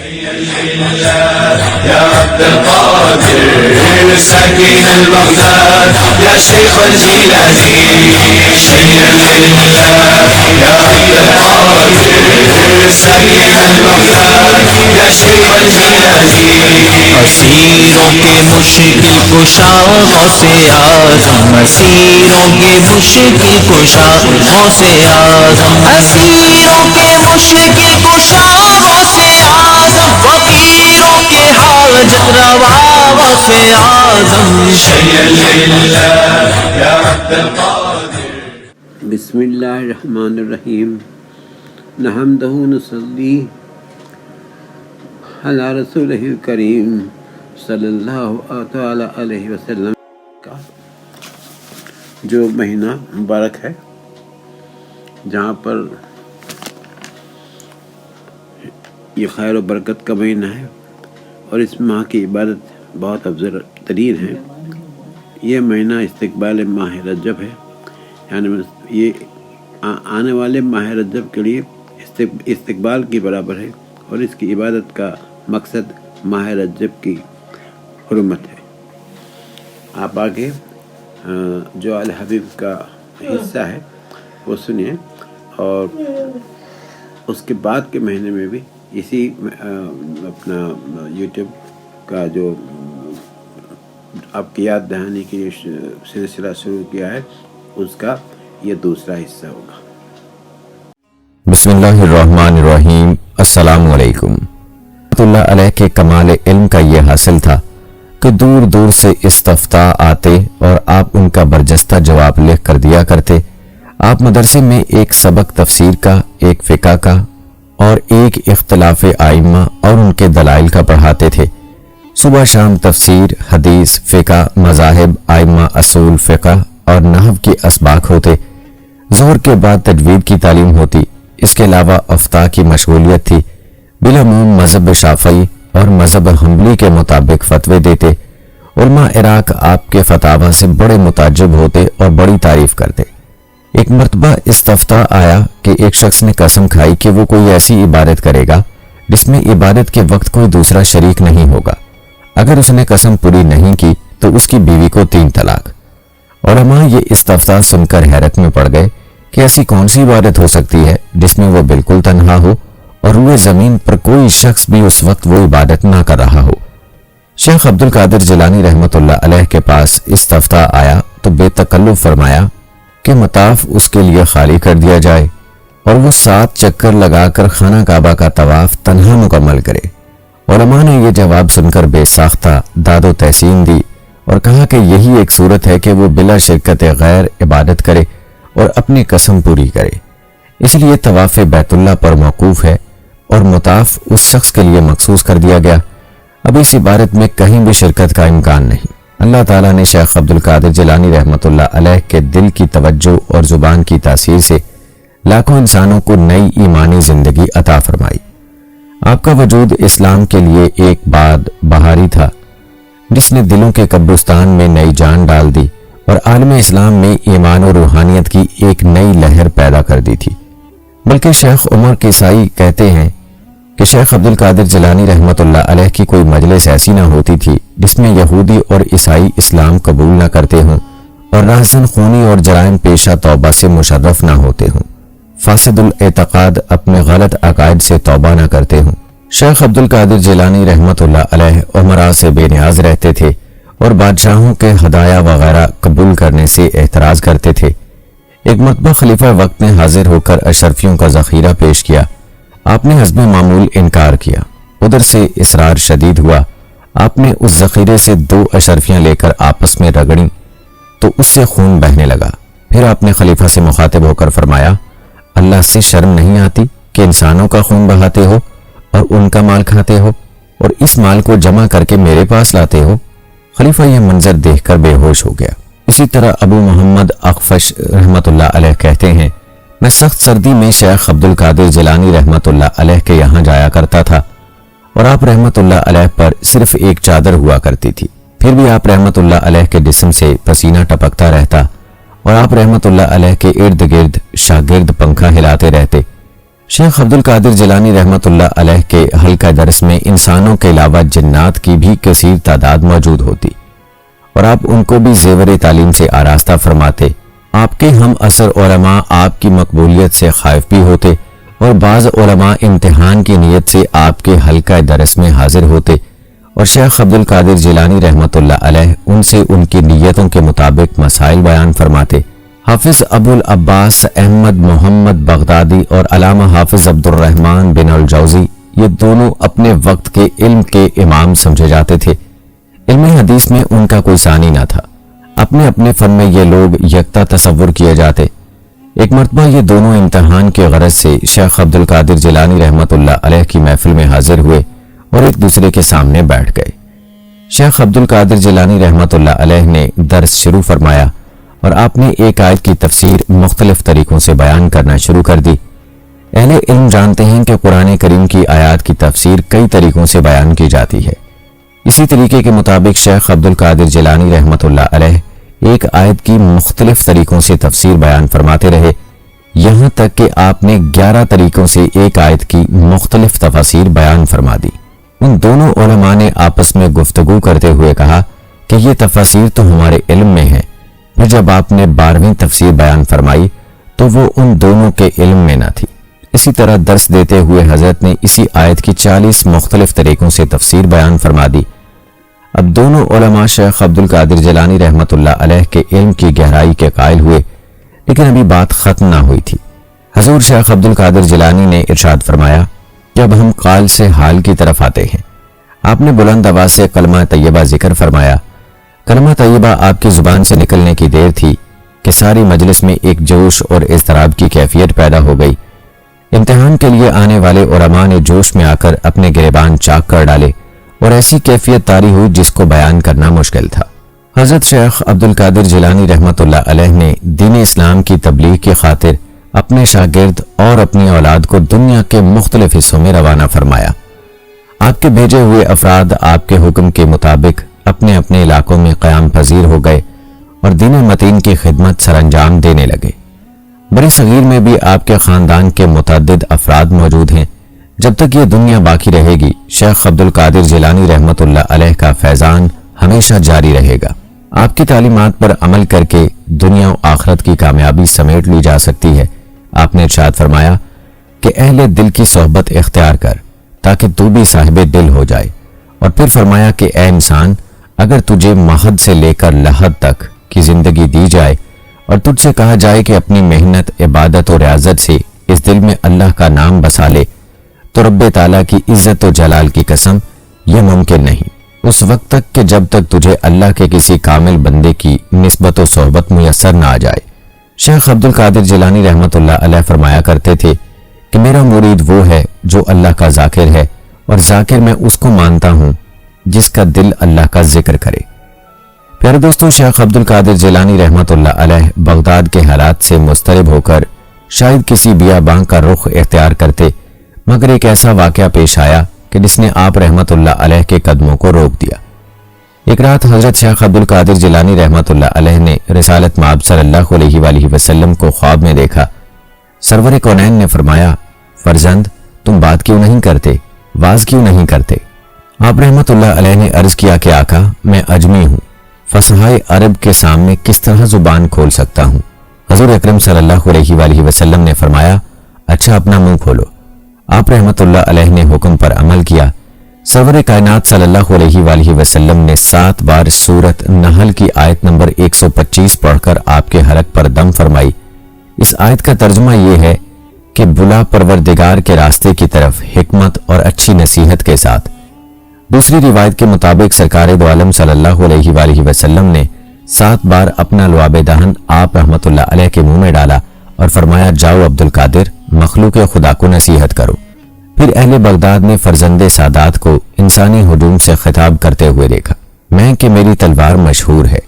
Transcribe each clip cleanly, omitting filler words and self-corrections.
يا عبد القادر ساكن البغداد يا شيخ الجيلاني شيئا لله يا عبد القادر ساكن البغداد يا شيخ الجيلاني اسیروں کے مشکل کشا غوث اعظم اسیروں کے مشکل کشا غوث اعظم اسیروں کے مشکل کشا غوث اعظم فقیروں کے حاجت روا غوث اعظم شيئا لله يا عبد القادر. بسم اللہ الرحمن الرحیم نحمدہ نصلی علی رسولہ الکریم صلی اللہ تعالی علیہ وسلم کا جو مہینہ مبارک ہے، جہاں پر یہ خیر و برکت کا مہینہ ہے اور اس ماہ کی عبادت بہت افضل ترین ہے. یہ مہینہ استقبال ماہ رجب ہے، یعنی یہ آنے والے ماہ رجب کے لیے استقبال کی برابر ہے، اور اس کی عبادت کا مقصد ماہ رجب کی حرمت ہے. آپ آگے جو الحبیب کا حصہ ہے وہ سنیے، اور اس کے بعد کے مہینے میں بھی اسی اپنا یوٹیوب کا جو آپ کی یاد دہانی کی سلسلہ شروع کیا ہے، اس کا یہ دوسرا حصہ ہوگا. بسم اللہ الرحمن الرحیم. السلام علیکم. رحمۃ اللہ علیہ کے کمال علم کا یہ حاصل تھا کہ دور دور سے استفتاء آتے اور آپ ان کا برجستہ جواب لکھ کر دیا کرتے. آپ مدرسے میں ایک سبق تفسیر کا، ایک فقہ کا اور ایک اختلاف ائمہ اور ان کے دلائل کا پڑھاتے تھے. صبح شام تفسیر، حدیث، فقہ، مذاہب، ائمہ، اصول فقہ اور نحو کی اسباق ہوتے. ظہر کے بعد تجوید کی تعلیم ہوتی. اس کے علاوہ افتاء کی مشغولیت تھی. بالعموم مذہب شافعی اور مذہب حنبلی کے مطابق فتوے دیتے. علماء عراق آپ کے فتاوی سے بڑے متعجب ہوتے اور بڑی تعریف کرتے. ایک مرتبہ استفتاء آیا کہ ایک شخص نے قسم کھائی کہ وہ کوئی ایسی عبادت کرے گا جس میں عبادت کے وقت کوئی دوسرا شریک نہیں ہوگا. اگر اس نے قسم پوری نہیں کی تو اس کی بیوی کو 3 طلاق. علماء یہ استفتاء سن کر حیرت میں پڑ گئے کہ ایسی کون سی عبادت ہو سکتی ہے جس میں وہ بالکل تنہا ہو اور روئے زمین پر کوئی شخص بھی اس وقت وہ عبادت نہ کر رہا ہو. شیخ عبد القادر جیلانی رحمۃ اللہ علیہ کے پاس استفتاء آیا تو بے تکلف فرمایا کہ مطاف اس کے لیے خالی کر دیا جائے اور وہ 7 چکر لگا کر خانہ کعبہ کا طواف تنہا مکمل کرے. علماء نے یہ جواب سن کر بے ساختہ داد و تحسین دی اور کہا کہ یہی ایک صورت ہے کہ وہ بلا شرکت غیر عبادت کرے اور اپنی قسم پوری کرے. اس لیے طواف بیت اللہ پر موقوف ہے اور مطاف اس شخص کے لیے مخصوص کر دیا گیا. اب اس عبادت میں کہیں بھی شرکت کا امکان نہیں. اللہ تعالیٰ نے شیخ عبد القادر جیلانی رحمۃ اللہ علیہ کے دل کی توجہ اور زبان کی تاثیر سے لاکھوں انسانوں کو نئی ایمانی زندگی عطا فرمائی. آپ کا وجود اسلام کے لیے ایک باد بہاری تھا جس نے دلوں کے قبرستان میں نئی جان ڈال دی اور عالم اسلام میں ایمان و روحانیت کی ایک نئی لہر پیدا کر دی تھی. بلکہ شیخ عمر کسائی کہتے ہیں کہ شیخ عبد القادر جیلانی رحمۃ اللہ علیہ کی کوئی مجلس ایسی نہ ہوتی تھی جس میں یہودی اور عیسائی اسلام قبول نہ کرتے ہوں اور راہزن خونی اور جرائم پیشہ توبہ سے مشرف نہ ہوتے ہوں، فاسد الاعتقاد اپنے غلط عقائد سے توبہ نہ کرتے ہوں. شیخ عبد القادر جیلانی رحمۃ اللہ علیہ عمراء سے بے نیاز رہتے تھے اور بادشاہوں کے ہدایہ وغیرہ قبول کرنے سے احتراز کرتے تھے. ایک مرتبہ خلیفہ وقت نے حاضر ہو کر اشرفیوں کا ذخیرہ پیش کیا. آپ نے حسب معمول انکار کیا. ادھر سے اصرار شدید ہوا. آپ نے اس ذخیرے سے 2 اشرفیاں لے کر آپس میں رگڑیں تو اس سے خون بہنے لگا. پھر آپ نے خلیفہ سے مخاطب ہو کر فرمایا، اللہ سے شرم نہیں آتی کہ انسانوں کا خون بہاتے ہو اور ان کا مال کھاتے ہو اور اس مال کو جمع کر کے میرے پاس لاتے ہو؟ خلیفہ یہ منظر دیکھ کر بے ہوش ہو گیا. اسی طرح ابو محمد اخفش رحمۃ اللہ علیہ کہتے ہیں، میں سخت سردی میں شیخ عبد القادر جیلانی رحمۃ اللہ علیہ کے یہاں جایا کرتا تھا اور آپ رحمۃ اللہ علیہ پر صرف ایک چادر ہوا کرتی تھی. پھر بھی آپ رحمۃ اللہ علیہ کے جسم سے پسینہ ٹپکتا رہتا اور آپ رحمۃ اللہ علیہ کے ارد گرد شاگرد پنکھا ہلاتے رہتے. شیخ عبد القادر جیلانی رحمۃ اللہ علیہ کے حلقہ درس میں انسانوں کے علاوہ جنات کی بھی کثیر تعداد موجود ہوتی اور آپ ان کو بھی زیور تعلیم سے آراستہ فرماتے۔ آپ کے ہم عصر علماء آپ کی مقبولیت سے خائف بھی ہوتے اور بعض علماء امتحان کی نیت سے آپ کے حلقہ درس میں حاضر ہوتے اور شیخ عبد القادر جیلانی رحمۃ اللہ علیہ ان سے ان کی نیتوں کے مطابق مسائل بیان فرماتے۔ حافظ ابو العباس احمد محمد بغدادی اور علامہ حافظ عبد الرحمن بن الجوزی یہ دونوں اپنے وقت کے علم کے امام سمجھے جاتے تھے۔ علم حدیث میں ان کا کوئی ثانی نہ تھا، اپنے اپنے فن میں یہ لوگ یکتا تصور کیے جاتے۔ ایک مرتبہ یہ دونوں امتحان کے غرض سے شیخ عبد القادر جیلانی رحمۃ اللہ علیہ کی محفل میں حاضر ہوئے اور ایک دوسرے کے سامنے بیٹھ گئے۔ شیخ عبد القادر جیلانی رحمۃ اللہ علیہ نے درس شروع فرمایا اور آپ نے ایک آیت کی تفسیر مختلف طریقوں سے بیان کرنا شروع کر دی۔ اہل علم جانتے ہیں کہ قرآن کریم کی آیات کی تفسیر کئی طریقوں سے بیان کی جاتی ہے۔ اسی طریقے کے مطابق شیخ عبد القادر جیلانی رحمۃ اللہ علیہ ایک آیت کی مختلف طریقوں سے تفسیر بیان فرماتے رہے، یہاں تک کہ آپ نے 11 طریقوں سے ایک آیت کی مختلف تفاسیر بیان فرما دی۔ ان دونوں علماء نے آپس میں گفتگو کرتے ہوئے کہا کہ یہ تفاسیر تو ہمارے علم میں ہے، پھر جب آپ نے 12ویں تفسیر بیان فرمائی تو وہ ان دونوں کے علم میں نہ تھی۔ اسی طرح درس دیتے ہوئے حضرت نے اسی آیت کی 40 مختلف طریقوں سے تفسیر بیان فرما دی۔ اب دونوں علماء شیخ عبد القادر جیلانی رحمۃ اللہ علیہ کے علم کی گہرائی کے قائل ہوئے، لیکن ابھی بات ختم نہ ہوئی تھی۔ حضور شیخ عبد القادر جیلانی نے ارشاد فرمایا کہ اب ہم قال سے حال کی طرف آتے ہیں۔ آپ نے بلند آواز سے کلمہ طیبہ ذکر فرمایا۔ کلمہ طیبہ آپ کی زبان سے نکلنے کی دیر تھی کہ ساری مجلس میں ایک جوش اور اضطراب کی کیفیت پیدا ہو گئی۔ امتحان کے لیے آنے والے علماء نے جوش میں آ کر اپنے گریبان چاک کر ڈالے اور ایسی کیفیت طاری ہوئی جس کو بیان کرنا مشکل تھا۔ حضرت شیخ عبد القادر جیلانی رحمۃ اللہ علیہ نے دین اسلام کی تبلیغ کی خاطر اپنے شاگرد اور اپنی اولاد کو دنیا کے مختلف حصوں میں روانہ فرمایا۔ آپ کے بھیجے ہوئے افراد آپ کے حکم کے مطابق اپنے اپنے علاقوں میں قیام پذیر ہو گئے اور دین متین کی خدمت سر انجام دینے لگے۔ بڑی صغیر میں بھی آپ کے خاندان کے متعدد افراد موجود ہیں۔ جب تک یہ دنیا باقی رہے گی، شیخ عبد القادر جیلانی رحمۃ اللہ علیہ کا فیضان ہمیشہ جاری رہے گا۔ آپ کی تعلیمات پر عمل کر کے دنیا و آخرت کی کامیابی سمیٹ لی جا سکتی ہے۔ آپ نے ارشاد فرمایا کہ اہل دل کی صحبت اختیار کر تاکہ تو بھی صاحب دل ہو جائے، اور پھر فرمایا کہ اے انسان، اگر تجھے مہد سے لے کر لحد تک کی زندگی دی جائے اور تجھ سے کہا جائے کہ اپنی محنت، عبادت و ریاضت سے اس دل میں اللہ کا نام بسا لے، تو رب تعالیٰ کی عزت و جلال کی قسم یہ ممکن نہیں، اس وقت تک کہ جب تک تجھے اللہ کے کسی کامل بندے کی نسبت و صحبت میسر نہ آ جائے۔ شیخ عبد القادر جیلانی رحمۃ اللہ علیہ فرمایا کرتے تھے کہ میرا مرید وہ ہے جو اللہ کا ذاکر ہے، اور ذاکر میں اس کو مانتا ہوں جس کا دل اللہ کا ذکر کرے۔ پیارے دوستوں، شیخ عبد القادر جیلانی رحمۃ اللہ علیہ بغداد کے حالات سے مضطرب ہو کر شاید کسی بیاباں کا رخ اختیار کرتے، مگر ایک ایسا واقعہ پیش آیا کہ جس نے آپ رحمۃ اللہ علیہ کے قدموں کو روک دیا۔ ایک رات حضرت شیخ عبد القادر جیلانی رحمۃ اللہ علیہ نے رسالت مآب صلی اللہ علیہ وآلہ وسلم کو خواب میں دیکھا۔ سرور کونین نے فرمایا، فرزند، تم بات کیوں نہیں کرتے، واز کیوں نہیں کرتے؟ آپ رحمۃ اللہ علیہ نے عرض کیا کہ آقا، میں اجمی ہوں، فصحائے عرب کے سامنے کس طرح زبان کھول سکتا ہوں؟ حضور اکرم صلی اللہ علیہ وآلہ وسلم نے فرمایا، اچھا اپنا منہ کھولو۔ آپ رحمۃ اللہ علیہ نے حکم پر عمل کیا۔ سرور کائنات صلی اللہ علیہ وآلہ وسلم نے 7 بار سورت نحل کی آیت نمبر 125 پڑھ کر آپ کے حلق پر دم فرمائی۔ اس آیت کا ترجمہ یہ ہے کہ بلا پروردگار کے راستے کی طرف حکمت اور اچھی نصیحت کے ساتھ۔ دوسری روایت کے مطابق سرکار دو عالم صلی اللہ علیہ وآلہ وسلم نے 7 بار اپنا لعاب دہن آپ رحمۃ اللہ علیہ کے منہ میں ڈالا اور فرمایا، جاؤ عبد القادر، مخلوق خدا کو نصیحت کرو۔ پھر اہل بغداد نے فرزند سادات کو انسانی ہجوم سے خطاب کرتے ہوئے دیکھا، میں کہ میری تلوار مشہور ہے،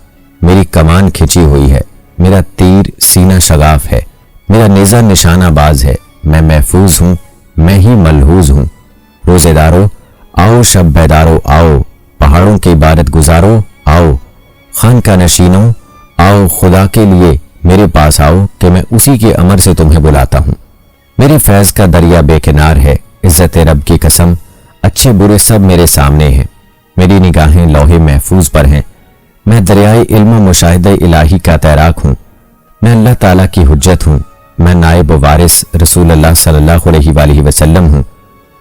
میری کمان کھچی ہوئی ہے، میرا تیر سینہ شگاف ہے، میرا نیزہ نشانہ باز ہے، میں محفوظ ہوں، میں ہی ملحوظ ہوں۔ روزے دارو آؤ، شب بیدارو آؤ، پہاڑوں کی عبادت گزارو آؤ، خان کا نشینوں آؤ، خدا کے لیے میرے پاس آؤ کہ میں اسی کے امر سے تمہیں بلاتا ہوں۔ میری فیض کا دریا بے کنار ہے، عزت رب کی قسم اچھے برے سب میرے سامنے ہیں، میری نگاہیں لوح محفوظ پر ہیں، میں دریائے علم و مشاہدہ الہی کا تیراک ہوں، میں اللہ تعالیٰ کی حجت ہوں، میں نائب و وارث رسول اللہ صلی اللہ علیہ وآلہ وسلم ہوں۔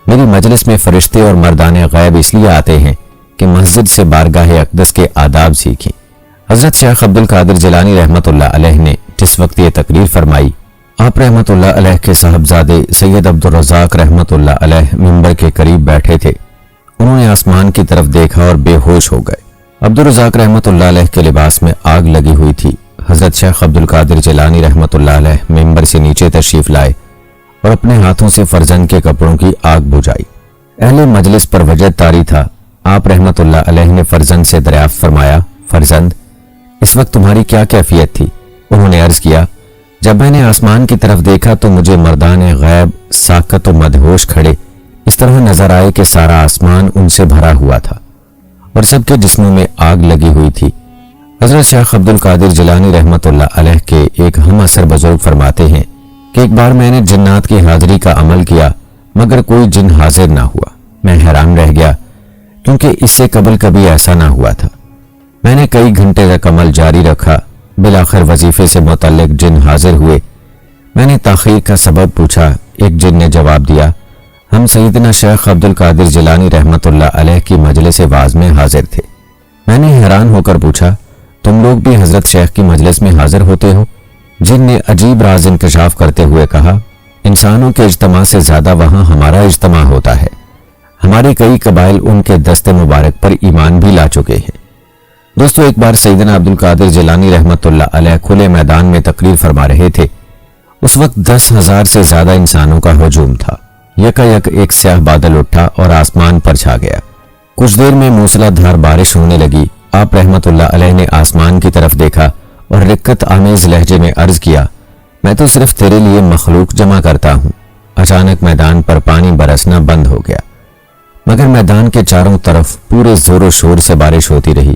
میری مجلس میں فرشتے اور مردان غیب اس لیے آتے ہیں کہ مسجد سے بارگاہ اقدس کے آداب سیکھیں۔ حضرت شیخ عبد القادر جیلانی رحمۃ اللہ علیہ نے جس وقت یہ تقریر فرمائی، آپ رحمۃ اللہ علیہ کے صاحبزادے سید عبد الرزاق رحمۃ اللہ علیہ منبر کے قریب بیٹھے تھے۔ انہوں نے آسمان کی طرف دیکھا اور بے ہوش ہو گئے۔ عبد الرزاق رحمۃ اللہ علیہ کے لباس میں آگ لگی ہوئی تھی۔ حضرت شیخ عبد القادر جیلانی رحمۃ اللہ علیہ منبر سے نیچے تشریف لائے اور اپنے ہاتھوں سے فرزند کے کپڑوں کی آگ بجھائی۔ اہل مجلس پر وجد طاری تھا۔ آپ رحمۃ اللہ علیہ نے فرزند سے دریافت فرمایا، فرزند اس وقت تمہاری کیا کیفیت تھی؟ انہوں نے عرض کیا، جب میں نے آسمان کی طرف دیکھا تو مجھے مردان غیب ساکت و مدہوش کھڑے اس طرح نظر آئے کہ سارا آسمان ان سے بھرا ہوا تھا اور سب کے جسموں میں آگ لگی ہوئی تھی۔ حضرت شیخ عبد القادر جیلانی رحمۃ اللہ علیہ کے ایک ہم عصر بزرگ فرماتے ہیں کہ ایک بار میں نے جنات کی حاضری کا عمل کیا مگر کوئی جن حاضر نہ ہوا۔ میں حیران رہ گیا کیونکہ اس سے قبل کبھی ایسا نہ ہوا تھا۔ میں نے کئی گھنٹے تک عمل جاری رکھا، بالآخر وظیفے سے متعلق جن حاضر ہوئے۔ میں نے تاخیر کا سبب پوچھا، ایک جن نے جواب دیا، ہم سیدنا شیخ عبد القادر جیلانی رحمۃ اللہ علیہ کی مجلس واعظ میں حاضر تھے۔ میں نے حیران ہو کر پوچھا، تم لوگ بھی حضرت شیخ کی مجلس میں حاضر ہوتے ہو؟ جن نے عجیب راز انکشاف کرتے ہوئے کہا، انسانوں کے اجتماع سے زیادہ وہاں ہمارا اجتماع ہوتا ہے، ہمارے کئی قبائل ان کے دست مبارک پر ایمان بھی لا چکے ہیں۔ دوستو، ایک بار سیدنا عبد القادر جیلانی رحمۃ اللہ علیہ کھلے میدان میں تقریر فرما رہے تھے۔ اس وقت 10,000 سے زیادہ انسانوں کا ہجوم تھا۔ یکایک ایک سیاہ بادل اٹھا اور آسمان پر چھا گیا۔ کچھ دیر میں موسلا دھار بارش ہونے لگی۔ آپ رحمۃ اللہ علیہ نے آسمان کی طرف دیکھا اور رقت آمیز لہجے میں عرض کیا، میں تو صرف تیرے لیے مخلوق جمع کرتا ہوں۔ اچانک میدان پر پانی برسنا بند ہو گیا، مگر میدان کے چاروں طرف پورے زور و شور سے بارش ہوتی رہی۔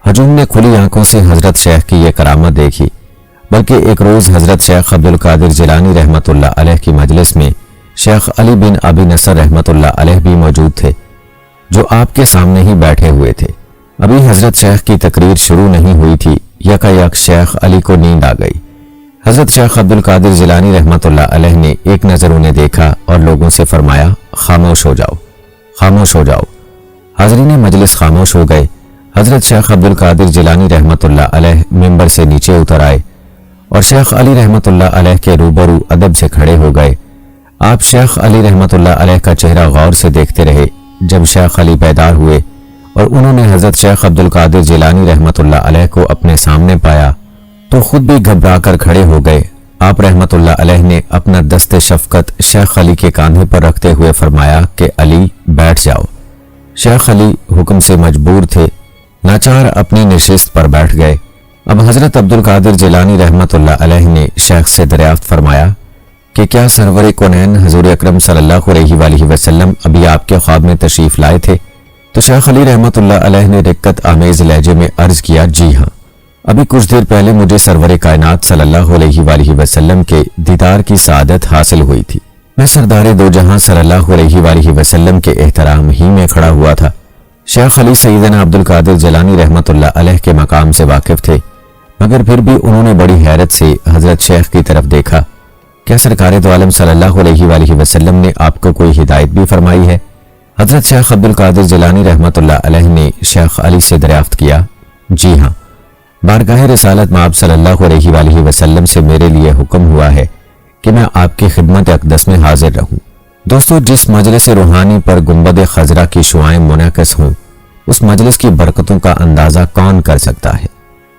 ہجوم نے کھلی آنکھوں سے حضرت شیخ کی یہ کرامت دیکھی، بلکہ ایک روز حضرت شیخ عبد القادر جیلانی رحمۃ اللہ علیہ کی مجلس میں شیخ علی بن ابی نصر رحمۃ اللہ علیہ بھی موجود تھے، جو آپ کے سامنے ہی بیٹھے ہوئے تھے۔ ابھی حضرت شیخ کی تقریر شروع نہیں ہوئی تھی، یکایک شیخ علی کو نیند آ گئی۔ حضرت شیخ عبد القادر جیلانی رحمۃ اللہ علیہ نے ایک نظر انہیں دیکھا اور لوگوں سے فرمایا، خاموش ہو جاؤ، خاموش ہو جاؤ۔ حاضرین مجلس خاموش ہو گئے۔ حضرت شیخ عبد القادر جیلانی رحمۃ اللہ علیہ منبر سے نیچے اتر آئے اور شیخ علی رحمۃ اللہ علیہ کے روبرو ادب سے کھڑے ہو گئے۔ آپ شیخ علی رحمۃ اللہ علیہ کا چہرہ غور سے دیکھتے رہے۔ جب شیخ علی بیدار ہوئے اور انہوں نے حضرت شیخ عبد القادر جیلانی رحمۃ اللہ علیہ کو اپنے سامنے پایا تو خود بھی گھبرا کر کھڑے ہو گئے۔ آپ رحمۃ اللہ علیہ نے اپنا دست شفقت شیخ علی کے کاندھے پر رکھتے ہوئے فرمایا کہ علی بیٹھ جاؤ۔ شیخ علی حکم سے مجبور تھے، ناچار اپنی نشست پر بیٹھ گئے۔ اب حضرت عبد القادر جیلانی رحمۃ اللہ علیہ نے شیخ سے دریافت فرمایا کہ کیا سرور کونین حضور اکرم صلی اللہ علیہ وآلہ وسلم ابھی آپ کے خواب میں تشریف لائے تھے؟ تو شیخ علی رحمۃ اللہ علیہ نے رقت آمیز لہجے میں عرض کیا، جی ہاں، ابھی کچھ دیر پہلے مجھے سرور کائنات صلی اللہ علیہ وآلہ وسلم کے دیدار کی سعادت حاصل ہوئی تھی۔ میں سردار دو جہاں صلی اللہ علیہ وآلہ وسلم کے احترام ہی میں کھڑا ہوا تھا۔ شیخ علی سیدنا عبد القادر جیلانی رحمۃ اللہ علیہ کے مقام سے واقف تھے، مگر پھر بھی انہوں نے بڑی حیرت سے حضرت شیخ کی طرف دیکھا۔ کیا سرکار دو عالم صلی اللہ علیہ وآلہ وسلم نے آپ کو کوئی ہدایت بھی فرمائی ہے؟ حضرت شیخ عبد القادر جیلانی رحمۃ اللہ علیہ نے شیخ علی سے دریافت کیا، جی ہاں، بارگاہ رسالت مآب صلی اللہ علیہ وآلہ وسلم سے میرے لیے حکم ہوا ہے کہ میں آپ کی خدمت اقدس میں حاضر رہوں۔ دوستو، جس مجلس روحانی پر گنبد خضرا کی شعائیں منعکس ہوں، اس مجلس کی برکتوں کا اندازہ کون کر سکتا ہے؟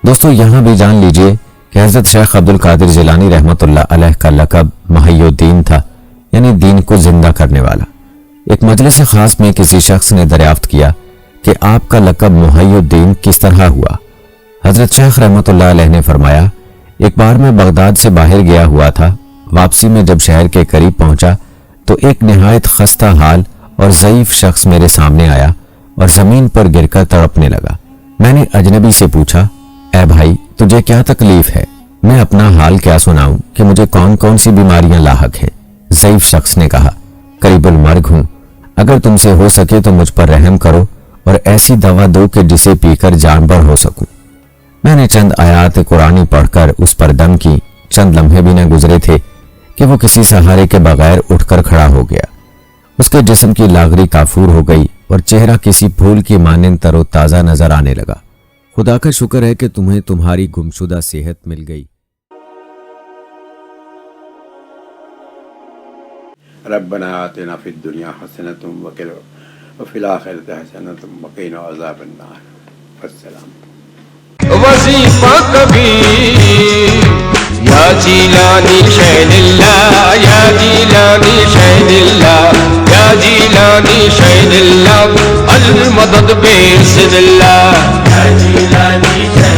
دوستو، یہاں بھی جان لیجئے کہ حضرت شیخ عبد القادر جیلانی رحمۃ اللہ علیہ کا لقب محی الدین تھا، یعنی دین کو زندہ کرنے والا۔ ایک مجلس خاص میں کسی شخص نے دریافت کیا کہ آپ کا لقب محی الدین کس طرح ہوا؟ حضرت شیخ رحمۃ اللہ علیہ نے فرمایا، ایک بار میں بغداد سے باہر گیا ہوا تھا، واپسی میں جب شہر کے قریب پہنچا تو ایک نہایت خستہ حال اور ضعیف شخص میرے سامنے آیا اور زمین پر گر کر تڑپنے لگا۔ میں نے اجنبی سے پوچھا، اے بھائی، تجھے کیا تکلیف ہے؟ میں اپنا حال کیا سناؤں کہ مجھے کون کون سی بیماریاں لاحق ہیں؟ ضعیف شخص نے کہا، قریب المرگ ہوں، اگر تم سے ہو سکے تو مجھ پر رحم کرو اور ایسی دوا دو کہ جسے پی کر جانبر ہو سکوں۔ میں نے چند آیات قرآنی پڑھ کر اس پر دم کی۔ چند لمحے بھی نہ گزرے تھے کہ وہ کسی سہارے کے بغیر اٹھ کر کھڑا ہو گیا۔ اس کے جسم کی لاغری کافور ہو گئی اور چہرہ کسی پھول کی مانند تر و تازہ نظر آنے لگا۔ خدا کا شکر ہے کہ تمہیں تمہاری گمشدہ صحت مل گئی۔ ربنا آتنا فی الدنیا حسنۃ وفی الآخرۃ حسنۃ وقنا عذاب النار۔ السلام۔ وظیفہ کبیر یا جیلانی شہن اللہ، یا جیلانی شہن اللہ، یا جیلانی شہن اللہ، المدد بإذن اللہ، یا جیلانی شہن